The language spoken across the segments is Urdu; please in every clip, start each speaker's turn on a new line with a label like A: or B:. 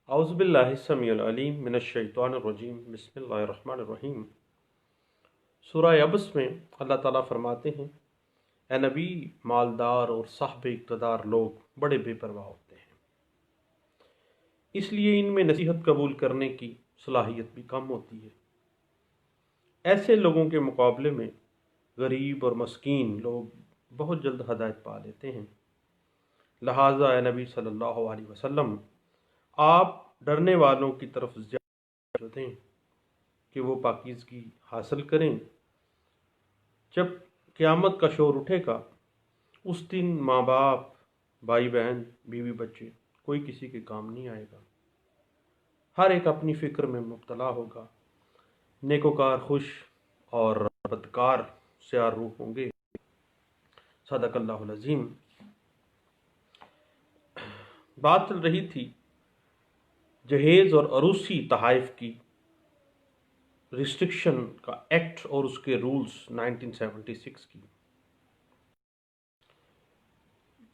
A: اعوذ باللہ السمیع العلیم من الشیطان الرجیم بسم اللہ الرحمن الرحیم۔ سورہ عبس میں اللہ تعالیٰ فرماتے ہیں، اے نبی، مالدار اور صاحب اقتدار لوگ بڑے بے پرواہ ہوتے ہیں، اس لیے ان میں نصیحت قبول کرنے کی صلاحیت بھی کم ہوتی ہے۔ ایسے لوگوں کے مقابلے میں غریب اور مسکین لوگ بہت جلد ہدایت پا لیتے ہیں۔ لہٰذا اے نبی صلی اللہ علیہ وسلم، آپ ڈرنے والوں کی طرف زیادہ دیں کہ وہ پاکیزگی حاصل کریں۔ جب قیامت کا شور اٹھے گا، اس دن ماں باپ، بھائی بہن، بیوی بچے کوئی کسی کے کام نہیں آئے گا۔ ہر ایک اپنی فکر میں مبتلا ہوگا۔ نیکوکار خوش اور بدکار سیاہ روح ہوں گے۔ صدق اللہ العظیم۔ بات چل رہی تھی جہیز اور عروسی تحائف کی ریسٹرکشن کا ایکٹ اور اس کے رولز 1976 کی۔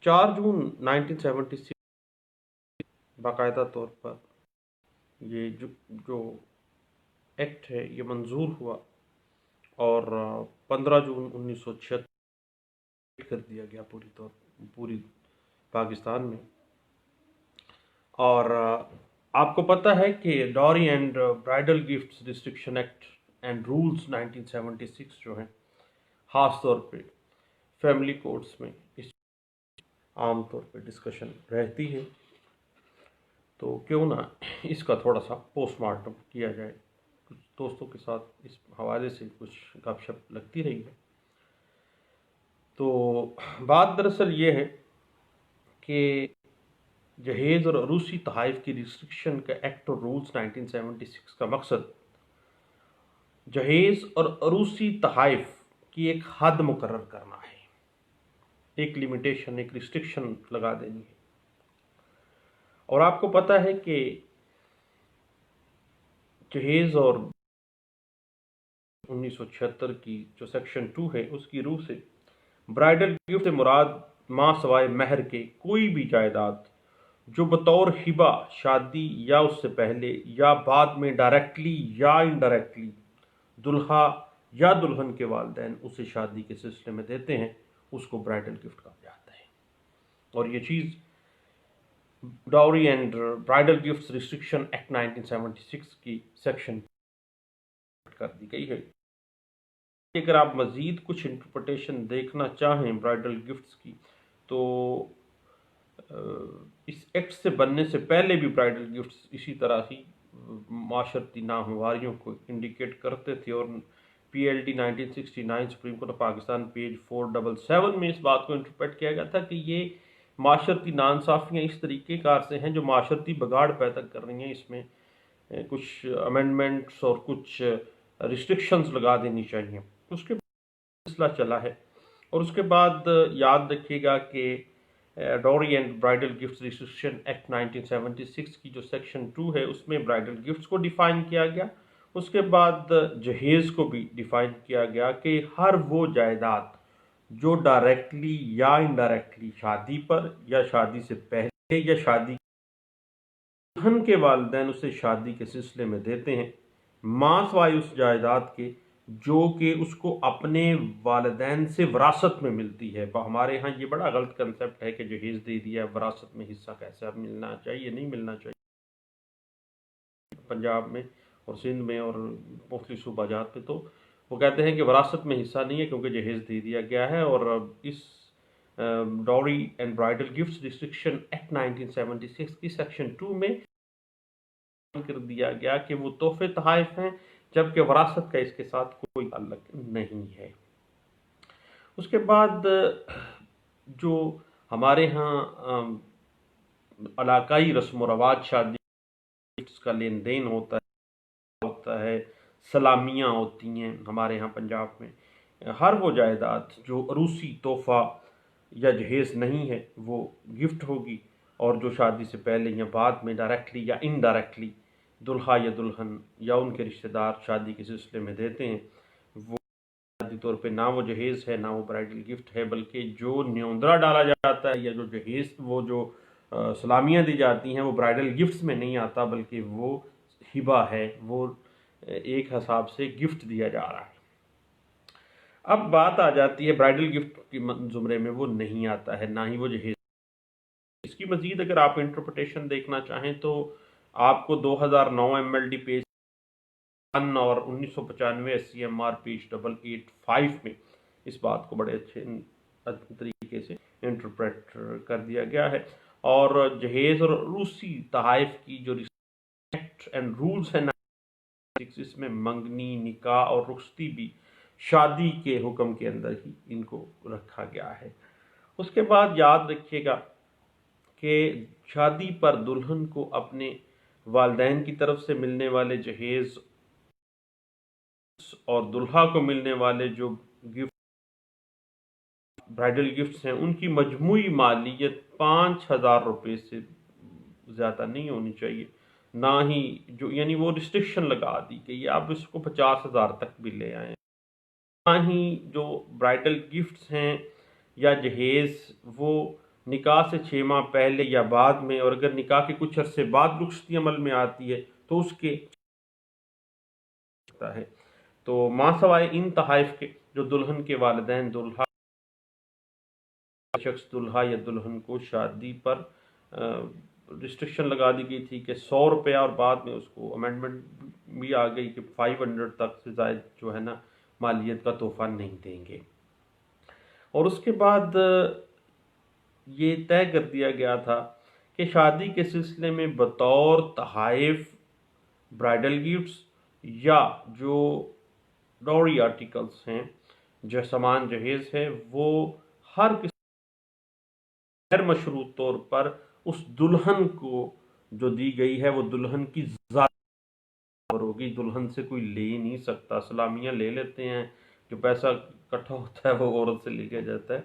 A: 4 جون 1976 باقاعدہ طور پر یہ جو ایکٹ ہے یہ منظور ہوا اور 15 جون 1976 کر دیا گیا پوری پاکستان میں۔ اور آپ کو پتہ ہے کہ dowry and bridal gifts restriction act and rules 1976 جو ہیں، خاص طور پہ فیملی کورٹس میں اس عام طور پہ ڈسکشن رہتی ہے، تو کیوں نہ اس کا تھوڑا سا پوسٹ مارٹم کیا جائے۔ کچھ دوستوں کے ساتھ اس حوالے سے کچھ گپ شپ لگتی رہی ہے۔ تو بات دراصل یہ ہے کہ جہیز اور عروسی تحائف کی ریسٹرکشن کا ایکٹ اور رولز 1976 کا مقصد جہیز اور عروسی تحائف کی ایک حد مقرر کرنا ہے، ایک لمیٹیشن، ایک ریسٹرکشن لگا دینی ہے۔ اور آپ کو پتہ ہے کہ جہیز اور 1976 کی جو سیکشن 2 ہے اس کی روح سے برائڈل گفٹ سے مراد ماں سوائے مہر کے کوئی بھی جائیداد جو بطور ہبہ شادی یا اس سے پہلے یا بعد میں ڈائریکٹلی یا انڈائریکٹلی دلہا یا دلہن کے والدین اسے شادی کے سلسلے میں دیتے ہیں، اس کو برائڈل گفٹ کہا جاتا ہے۔ اور یہ چیز dowry and bridal gifts restriction act 1976 کی سیکشن کر دی گئی ہے۔ اگر آپ مزید کچھ انٹرپریٹیشن دیکھنا چاہیں برائڈل گفٹس کی، تو اس ایکٹ سے بننے سے پہلے بھی برائڈل گفٹس اسی طرح ہی معاشرتی ناہمواریوں کو انڈیکیٹ کرتے تھے، اور P L D 1969 supreme court of Pakistan page 477 میں اس بات کو انٹرپریٹ کیا گیا تھا کہ یہ معاشرتی ناانصافیاں اس طریقے کار سے ہیں جو معاشرتی بگاڑ پیدا کر رہی ہیں، اس میں کچھ امینڈمنٹس اور کچھ ریسٹرکشنز لگا دینی چاہیے۔ اس کے سلسلہ چلا ہے، اور اس کے بعد یاد رکھیے گا کہ dowry and bridal gifts restriction act 1976 کی جو سیکشن 2 ہے اس میں برائڈل گفٹس کو ڈیفائن کیا گیا۔ اس کے بعد جہیز کو بھی ڈیفائن کیا گیا کہ ہر وہ جائیداد جو ڈائریکٹلی یا انڈائریکٹلی شادی پر یا شادی سے پہلے یا شادی دلہن کے والدین اسے شادی کے سلسلے میں دیتے ہیں، ماں سوائے اس جائیداد کے جو کہ اس کو اپنے والدین سے وراثت میں ملتی ہے۔ ہمارے ہاں یہ بڑا غلط کنسیپٹ ہے کہ جہیز دے دیا ہے، وراثت میں حصہ کیسے اب ملنا چاہیے، نہیں ملنا چاہیے۔ پنجاب میں اور سندھ میں اور مختلف صوبہ جات پہ تو وہ کہتے ہیں کہ وراثت میں حصہ نہیں ہے کیونکہ جہیز دے دیا گیا ہے۔ اور اس dowry and bridal gifts restriction act 1976 کی سیکشن 2 میں کر دیا گیا کہ وہ تحفے تحائف ہیں، جبکہ وراثت کا اس کے ساتھ کوئی تعلق نہیں ہے۔ اس کے بعد جو ہمارے ہاں علاقائی رسم و رواج شادی کا لین دین ہوتا ہے، سلامیاں ہوتی ہیں ہمارے ہاں پنجاب میں، ہر وہ جائیداد جو عروسی تحفہ یا جہیز نہیں ہے وہ گفٹ ہوگی، اور جو شادی سے پہلے یا بعد میں ڈائریکٹلی یا انڈائریکٹلی دلہا یا دلہن یا ان کے رشتہ دار شادی کے سلسلے میں دیتے ہیں، وہ شادی طور پہ نہ وہ جہیز ہے نہ وہ برائڈل گفٹ ہے، بلکہ جو نیوندرا ڈالا جاتا ہے یا جو جہیز وہ جو سلامیاں دی جاتی ہیں وہ برائڈل گفٹس میں نہیں آتا، بلکہ وہ ہبہ ہے، وہ ایک حساب سے گفٹ دیا جا رہا ہے۔ اب بات آ جاتی ہے برائڈل گفٹ کے زمرے میں وہ نہیں آتا ہے، نہ ہی وہ جہیز۔ اس کی مزید اگر آپ انٹرپریٹیشن دیکھنا چاہیں تو آپ کو 2009 MLD پیج 1 اور 1995 SCMR پیج 885 میں اس بات کو بڑے اچھے طریقے سے انٹرپریٹ کر دیا گیا ہے۔ اور جہیز اور روسی تحائف کی جو ایکٹ اینڈ رولز ہیں اس میں منگنی، نکاح اور رخصتی بھی شادی کے حکم کے اندر ہی ان کو رکھا گیا ہے۔ اس کے بعد یاد رکھیے گا کہ شادی پر دلہن کو اپنے والدین کی طرف سے ملنے والے جہیز اور دلہا کو ملنے والے جو گفٹ برائڈل گفٹس ہیں ان کی مجموعی مالیت 5,000 روپے سے زیادہ نہیں ہونی چاہیے، نہ ہی جو یعنی وہ ریسٹرکشن لگا دی کہ آپ اس کو 50,000 تک بھی لے آئیں، نہ ہی جو برائڈل گفٹس ہیں یا جہیز وہ نکاح سے 6 ماہ پہلے یا بعد میں، اور اگر نکاح کے کچھ عرصے بعد رخصتی عمل میں آتی ہے تو اس کے ہے۔ تو ماں سوائے ان تحائف کے جو دلہن کے والدین دلہا شخص دلہا یا دلہن کو شادی پر ریسٹرکشن لگا دی گئی تھی کہ 100 روپیہ، اور بعد میں اس کو امینڈمنٹ بھی آ گئی کہ 500 تک سے زائد جو ہے نا مالیت کا تحفہ نہیں دیں گے۔ اور اس کے بعد یہ طے کر دیا گیا تھا کہ شادی کے سلسلے میں بطور تحائف برائڈل گفٹس یا جو ڈوری آرٹیکلز ہیں، جو سامان جہیز ہے، وہ ہر کسی غیر مشروط طور پر اس دلہن کو جو دی گئی ہے وہ دلہن کی ذات ہوگی، دلہن سے کوئی لے نہیں سکتا۔ سلامیاں لے لیتے ہیں، جو پیسہ اکٹھا ہوتا ہے وہ عورت سے لے کے جاتا ہے،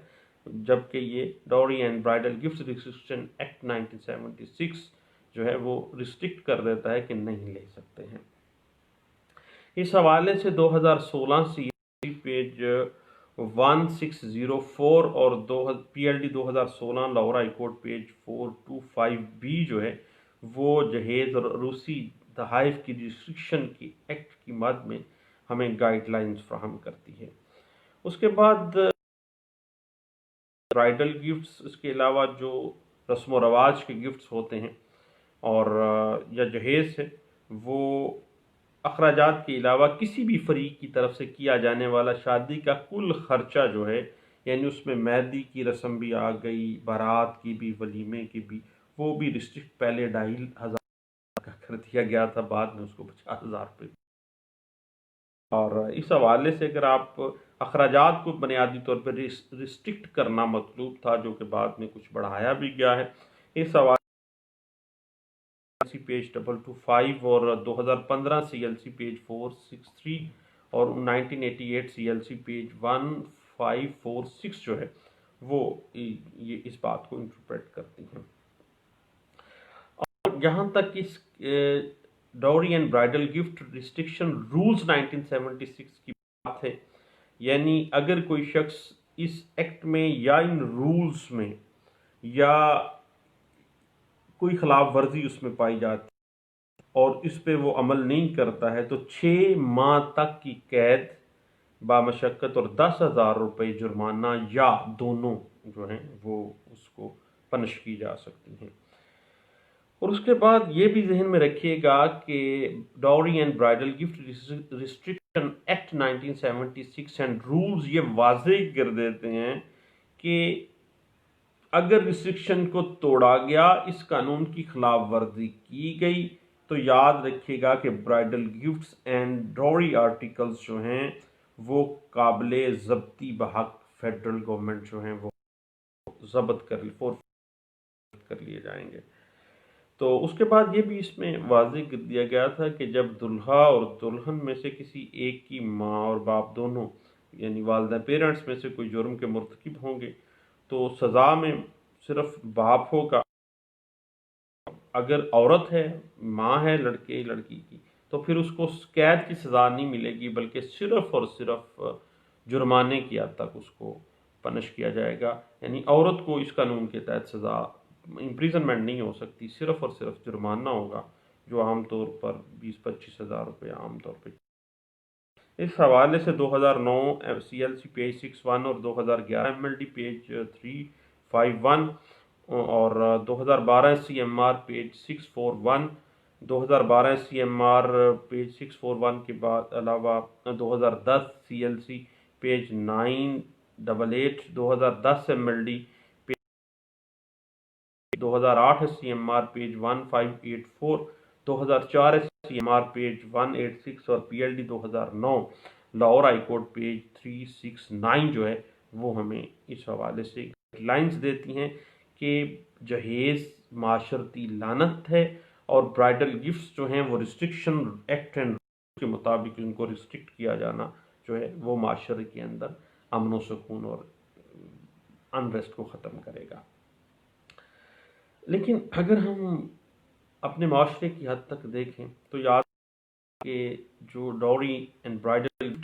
A: جبکہ یہ dowry and bridal gift restriction act 1976 جو ہے وہ ریسٹرکٹ کر دیتا ہے کہ نہیں لے سکتے ہیں۔ اس حوالے سے 2016 سی پیج 1604 اور PLD 2016 Lahore high court page 425B جو ہے وہ جہیز اور روسی تحائف کی ریسٹرکشن کی ایکٹ کی مد میں ہمیں گائیڈ لائنز فراہم کرتی ہے۔ اس کے بعد برائڈل گفٹس، اس کے علاوہ جو رسم و رواج کے گفٹس ہوتے ہیں اور یا جہیز ہے، وہ اخراجات کے علاوہ کسی بھی فریق کی طرف سے کیا جانے والا شادی کا کل خرچہ جو ہے، یعنی اس میں مہندی کی رسم بھی آ گئی، بارات کی بھی، ولیمے کی بھی، وہ بھی ریسٹرکٹ پہلے 2,500 کا کر دیا گیا تھا، بعد میں اس کو 50,000 روپے۔ اور اس حوالے سے اگر آپ اخراجات کو بنیادی طور پر ریسٹرکٹ کرنا مطلوب تھا، جو کہ بعد میں کچھ بڑھایا بھی گیا ہے، اس حوالے پیج 225 اور 2015 CLC پیج 463 اور 1988 CLC پیج 1546 جو ہے وہ یہ اس بات کو انٹرپریٹ کرتی ہیں۔ اور جہاں تک اس dowry and bridal gift restriction rules 1976 کی بات ہے، یعنی اگر کوئی شخص اس ایکٹ میں یا ان رولز میں یا کوئی خلاف ورزی اس میں پائی جاتی اور اس پہ وہ عمل نہیں کرتا ہے تو 6 ماہ تک کی قید بامشقت اور 10,000 روپے جرمانہ یا دونوں جو ہیں وہ اس کو پنش کی جا سکتی ہیں۔ اور اس کے بعد یہ بھی ذہن میں رکھیے گا کہ dowry and bridal gift restriction act 1976 and rules یہ واضح کر دیتے ہیں کہ اگر ریسٹرکشن کو توڑا گیا، اس قانون کی خلاف ورزی کی گئی، تو یاد رکھیے گا کہ برائڈل گفٹس اینڈ ڈوری آرٹیکلز جو ہیں وہ قابل ضبطی بحق فیڈرل گورنمنٹ جو ہیں وہ ضبط کر لیے جائیں گے۔ تو اس کے بعد یہ بھی اس میں واضح کر دیا گیا تھا کہ جب دلہا اور دلہن میں سے کسی ایک کی ماں اور باپ دونوں یعنی والدین پیرنٹس میں سے کوئی جرم کے مرتکب ہوں گے تو سزا میں صرف باپ ہوگا۔ اگر عورت ہے، ماں ہے لڑکے لڑکی کی، تو پھر اس کو قید کی سزا نہیں ملے گی، بلکہ صرف اور صرف جرمانے کی حد تک اس کو پنش کیا جائے گا، یعنی عورت کو اس قانون کے تحت سزا امپریزنمنٹ نہیں ہو سکتی، صرف اور صرف جرمانہ ہوگا جو عام طور پر 20-25 ہزار روپے عام طور پہ۔ اس حوالے سے 2009 CLC پیج 61 اور 2011 MLD پیج 351 اور 2012 CMR پیج 641، 2012 CMR پیج 641 کے بعد علاوہ 2010 CLC page 988، 2010 MLD page 2008 CMR page 1584، 2004 CMR page 186 اور PLD 2009 Lahore high court page 369 جو ہے وہ ہمیں اس حوالے سے گائیڈ لائنز دیتی ہیں کہ جہیز معاشرتی لعنت ہے، اور برائڈل گفٹس جو ہیں وہ ریسٹرکشن ایکٹ اینڈ کے مطابق ان کو ریسٹرکٹ کیا جانا جو ہے وہ معاشرے کے اندر امن و سکون اور انریسٹ کو ختم کرے گا۔ لیکن اگر ہم اپنے معاشرے کی حد تک دیکھیں تو یاد کہ جو ڈوری اینڈ برائڈل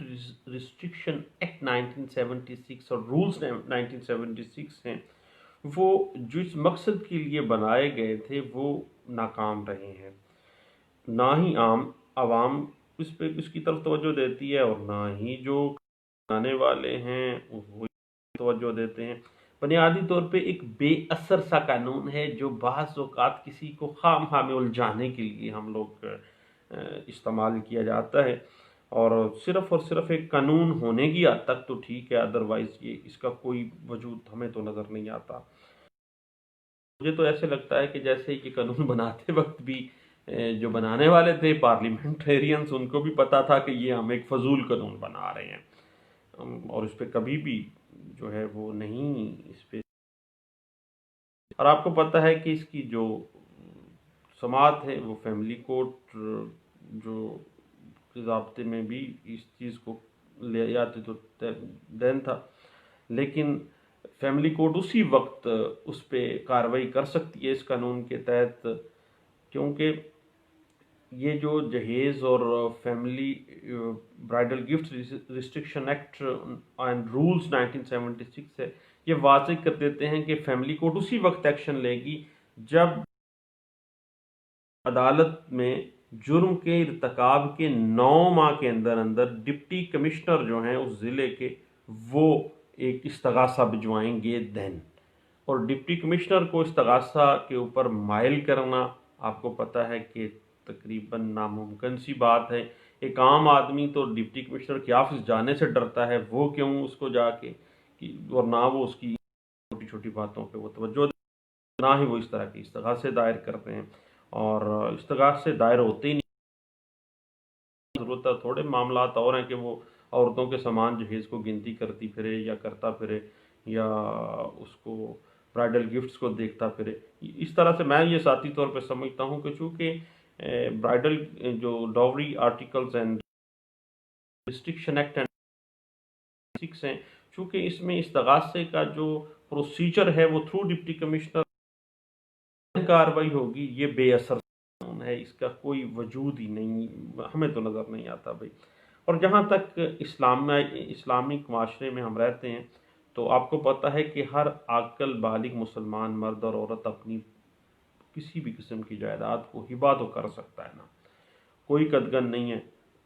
A: ریسٹرکشن ایکٹ 1976 اور رولز 1976 ہیں، وہ جس مقصد کے لیے بنائے گئے تھے وہ ناکام رہے ہیں۔ نہ ہی عام عوام اس کی طرف توجہ دیتی ہے، اور نہ ہی جو بنانے والے ہیں وہ توجہ دیتے ہیں۔ بنیادی طور پہ ایک بے اثر سا قانون ہے جو بعض اوقات کسی کو خام خواہ میں الجھانے کے لیے ہم لوگ استعمال کیا جاتا ہے، اور صرف ایک قانون ہونے کی حد تک تو ٹھیک ہے، ادروائز اس کا کوئی وجود ہمیں تو نظر نہیں آتا۔ مجھے تو ایسے لگتا ہے کہ جیسے یہ قانون بناتے وقت بھی جو بنانے والے تھے پارلیمنٹیرینز، ان کو بھی پتا تھا کہ یہ ہم ایک فضول قانون بنا رہے ہیں، اور اس پہ کبھی بھی جو ہے وہ نہیں اس پہ۔ اور آپ کو پتہ ہے کہ اس کی جو سماعت ہے وہ فیملی کورٹ جو ضابطے میں بھی اس چیز کو لے جاتے تو دین تھا، لیکن فیملی کورٹ اسی وقت اس پہ کارروائی کر سکتی ہے اس قانون کے تحت، کیونکہ یہ جو جہیز اور family bridal gift restriction act and rules 1976 ہے، یہ واضح کر دیتے ہیں کہ فیملی کورٹ اسی وقت ایکشن لے گی جب عدالت میں جرم کے ارتکاب کے 9 ماہ کے اندر ڈپٹی کمشنر جو ہیں اس ضلع کے وہ ایک استغاثہ بھجوائیں گے دین، اور ڈپٹی کمشنر کو استغاثہ کے اوپر مائل کرنا آپ کو پتہ ہے کہ تقریباً ناممکن سی بات ہے۔ ایک عام آدمی تو ڈپٹی کمشنر کے آفس جانے سے ڈرتا ہے، وہ کیوں اس کو جا کے، اور نہ وہ اس کی چھوٹی چھوٹی باتوں پہ وہ توجہ، نہ ہی وہ اس طرح کے استغاثے دائر کرتے ہیں، اور استغاثے دائر ہوتے ہی نہیں۔ ضرورت ہے تھوڑے معاملات اور ہیں کہ وہ عورتوں کے سامان جہیز کو گنتی کرتی پھرے یا کرتا پھرے، یا اس کو برائڈل گفٹس کو دیکھتا پھرے۔ اس طرح سے میں یہ ذاتی طور پہ سمجھتا ہوں کہ چونکہ برائڈل جو dowry articles and restriction act and 6 ہیں، چونکہ اس میں استغاثے کا جو پروسیجر ہے وہ تھرو ڈپٹی کمشنر کاروائی ہوگی، یہ بے اثر ہے، اس کا کوئی وجود ہی نہیں، ہمیں تو نظر نہیں آتا بھائی۔ اور جہاں تک اسلامک معاشرے میں ہم رہتے ہیں تو آپ کو پتہ ہے کہ ہر عاقل بالغ مسلمان مرد اور عورت اپنی کسی بھی قسم کی جائیداد کو ہبہ تو کر سکتا ہے نا، کوئی قدغن نہیں ہے۔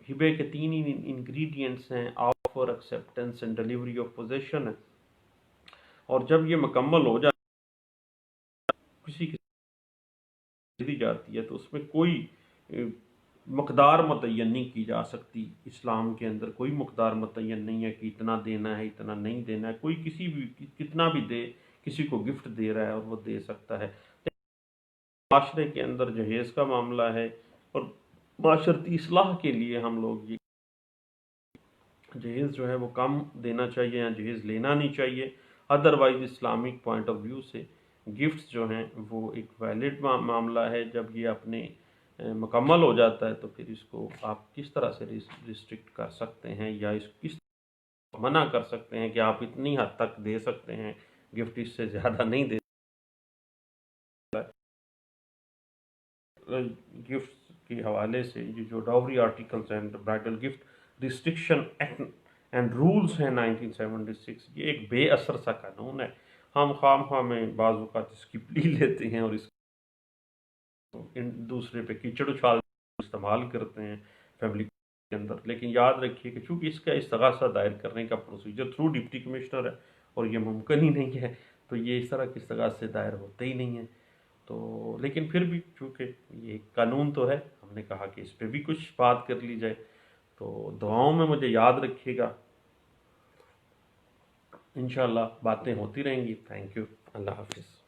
A: ہبے کے 3 ہی انگریڈینٹس ہیں، offer, acceptance and delivery of position ہے، اور جب یہ مکمل ہو جائے کسی کی دی جاتی ہے تو اس میں کوئی مقدار متعین نہیں کی جا سکتی۔ اسلام کے اندر کوئی مقدار متعین نہیں ہے کہ اتنا دینا ہے اتنا نہیں دینا ہے، کوئی کسی بھی کتنا بھی دے، کسی کو گفٹ دے رہا ہے اور وہ دے سکتا ہے۔ معاشرے کے اندر جہیز کا معاملہ ہے، اور معاشرتی اصلاح کے لیے ہم لوگ یہ جہیز جو ہے وہ کم دینا چاہیے یا جہیز لینا نہیں چاہیے۔ Otherwise Islamic point of view سے گفٹس جو ہیں وہ ایک ویلڈ معاملہ ہے، جب یہ اپنے مکمل ہو جاتا ہے تو پھر اس کو آپ کس طرح سے ریسٹرکٹ کر سکتے ہیں، یا اس کس طرح منع کر سکتے ہیں کہ آپ اتنی حد تک دے سکتے ہیں گفٹ، اس سے زیادہ نہیں دے گفٹ کے حوالے سے یہ جو dowry articles and bridal gift restriction act and rules ہیں 1976، یہ ایک بے اثر سا قانون ہے، ہم خواہ میں بعض اوقات اس کی پلی لیتے ہیں اور اس دوسرے پہ کیچڑ اچھال استعمال کرتے ہیں فیملی کے اندر. لیکن یاد رکھیے کہ چونکہ اس کا استغاثہ دائر کرنے کا پروسیجر تھرو ڈپٹی کمشنر ہے اور یہ ممکن ہی نہیں ہے، تو یہ اس طرح کے استغاثے دائر ہوتے ہی نہیں ہیں. تو لیکن پھر بھی چونکہ یہ قانون تو ہے، ہم نے کہا کہ اس پہ بھی کچھ بات کر لی جائے. تو دعاؤں میں مجھے یاد رکھیے گا، انشاءاللہ باتیں ہوتی رہیں گی. تھینک یو، اللہ حافظ.